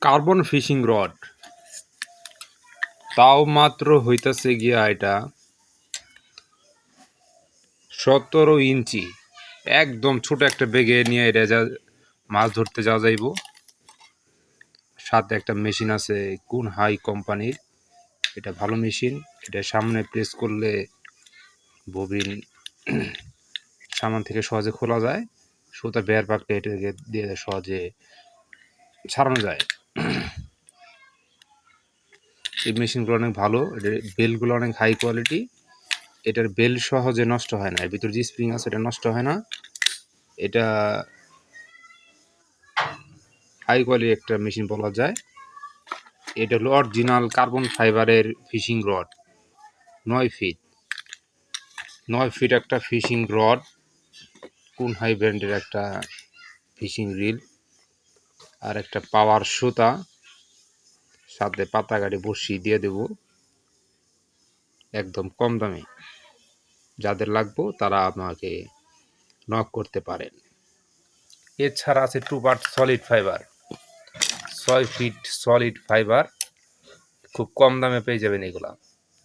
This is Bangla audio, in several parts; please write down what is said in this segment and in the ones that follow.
কার্বন ফিশিং রড, তাও মাত্র হইতাছে গিয়া এটা 17 ইঞ্চি। একদম ছোট একটা বেগে নিয়ে এটা মাছ ধরতে যাওয়া যাইব। সাথে একটা মেশিন আছে কোন হাই কোম্পানির, এটা ভালো মেশিন। এটা সামনে প্রেস করলে ববিন সামান থেকে সহজে খোলা যায়, সুতা বের পাকলে এটাকে দিয়ে সহজে ছাড়ানো যায়। এই মেশিনগুলো অনেক ভালো, এটার বেলগুলো অনেক হাই কোয়ালিটি। এটার বেল সহজে নষ্ট হয় না, এর ভিতর যে স্প্রিং আছে এটা নষ্ট হয় না। এটা হাই কোয়ালিটি একটা মেশিন বলা যায়। এটা হলো অরিজিনাল কার্বন ফাইবারের ফিশিং রড, 9 ফিট একটা ফিশিং রড, কোন হাই ব্র্যান্ডের একটা ফিশিং রিল, আর একটা পাওয়ার সুতা, সাথে পাতা গাড়ি বসিয়ে দিয়ে দেব একদম কম দামে। যাদের লাগবে তারা আমাকে নক করতে পারেন। এছাড়া আছে 2 part solid fibre, 6 fit solid fibre, খুব কম দামে পেয়ে যাবেন এগুলা।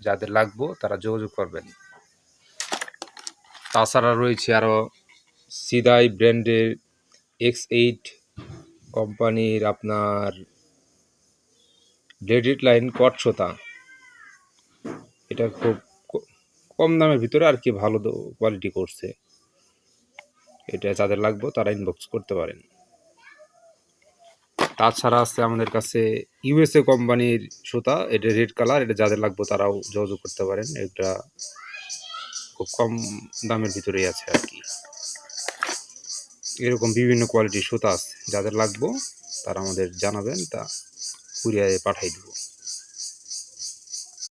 যাদের লাগবে তারা যোগাযোগ করবেন। তাছাড়া রয়েছে আরও সিদাই ব্র্যান্ডের X8 কোম্পানির আপনার ব্লেডেড লাইন কট সুতা। এটা খুব কম দামের ভিতরে আর কি ভালো কোয়ালিটি করছে। এটা যাদের লাগবে তারা ইনবক্স করতে পারেন। তাছাড়া আছে আমাদের কাছে USA কোম্পানির সুতা, এটা রেড কালার, এটা যাদের লাগবে তারাও যোগাযোগ করতে পারেন। এটা খুব কম দামের ভিতরেই আছে আর কি। এরকম বিভিন্ন কোয়ালিটির সুতা আছে, যাদের লাগবে তারা আমাদের জানাবেন, তা কুরিয়ারে পাঠিয়ে দেব।